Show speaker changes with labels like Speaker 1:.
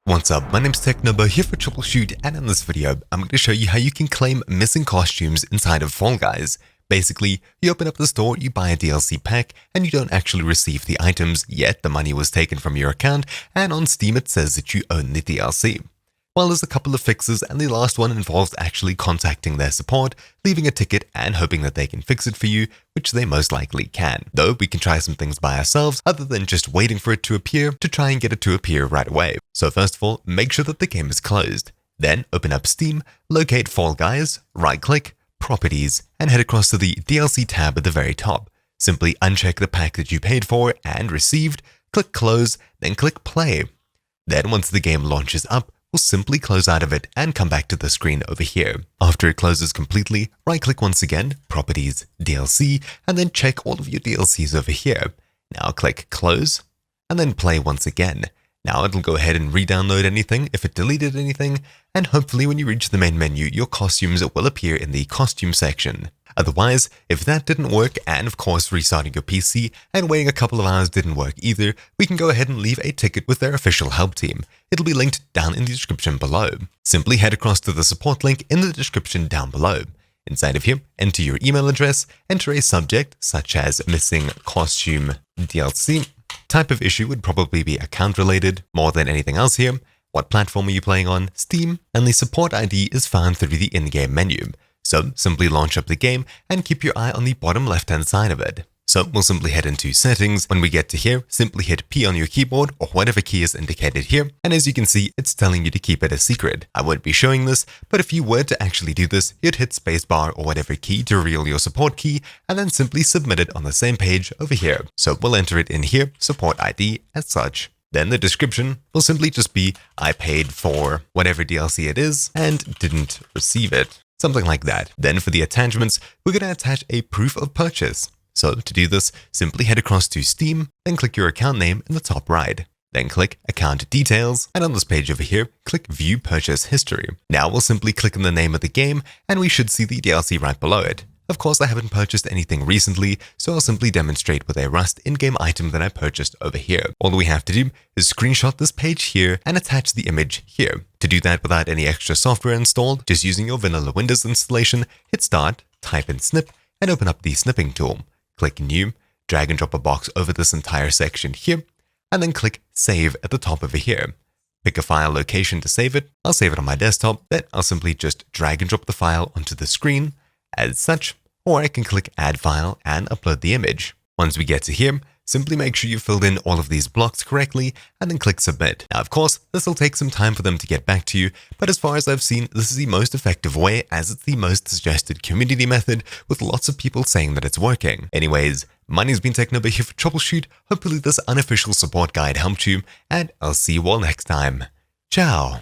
Speaker 1: What's up, my name's TechNobo here for Troubleshoot, and in this video, I'm going to show you how you can claim missing costumes inside of Fall Guys. Basically, you open up the store, you buy a DLC pack, and you don't actually receive the items, yet the money was taken from your account, and on Steam it says that you own the DLC. Well, there's a couple of fixes, and the last one involves actually contacting their support, leaving a ticket, and hoping that they can fix it for you, which they most likely can. Though we can try some things by ourselves, other than just waiting for it to appear, to try and get it to appear right away. So first of all, make sure that the game is closed. Then open up Steam, locate Fall Guys, right-click, Properties, and head across to the DLC tab at the very top. Simply uncheck the pack that you paid for and received, click Close, then click Play. Then once the game launches up, we'll simply close out of it and come back to the screen over here. After it closes completely, right-click once again, Properties, DLC, and then check all of your DLCs over here. Now click Close, and then Play once again. Now it'll go ahead and re-download anything if it deleted anything, and hopefully when you reach the main menu, your costumes will appear in the costume section. Otherwise, if that didn't work, and of course restarting your PC and waiting a couple of hours didn't work either, we can go ahead and leave a ticket with their official help team. It'll be linked down in the description below. Simply head across to the support link in the description down below. Inside of here, enter your email address, enter a subject such as missing costume DLC. Type of issue would probably be account related more than anything else here. What platform are you playing on? Steam. And the support ID is found through the in-game menu. So simply launch up the game and keep your eye on the bottom left-hand side of it. So we'll simply head into settings. When we get to here, simply hit P on your keyboard or whatever key is indicated here. And as you can see, it's telling you to keep it a secret. I won't be showing this, but if you were to actually do this, you'd hit spacebar or whatever key to reveal your support key and then simply submit it on the same page over here. So we'll enter it in here, support ID as such. Then the description will simply just be, I paid for whatever DLC it is and didn't receive it. Something like that. Then for the attachments, we're going to attach a proof of purchase. So to do this, simply head across to Steam, then click your account name in the top right. Then click Account Details, and on this page over here, click View Purchase History. Now we'll simply click on the name of the game, and we should see the DLC right below it. Of course, I haven't purchased anything recently, so I'll simply demonstrate with a Rust in-game item that I purchased over here. All we have to do is screenshot this page here and attach the image here. To do that without any extra software installed, just using your vanilla Windows installation, hit Start, type in Snip, and open up the snipping tool. Click New, drag and drop a box over this entire section here, and then click Save at the top over here. Pick a file location to save it. I'll save it on my desktop, then I'll simply just drag and drop the file onto the screen as such, or I can click Add File and upload the image. Once we get to here, simply make sure you filled in all of these blocks correctly and then click Submit. Now, of course, this will take some time for them to get back to you, but as far as I've seen, this is the most effective way as it's the most suggested community method with lots of people saying that it's working. Anyways, my name's been TechNobo here for Troubleshoot. Hopefully this unofficial support guide helped you, and I'll see you all next time. Ciao!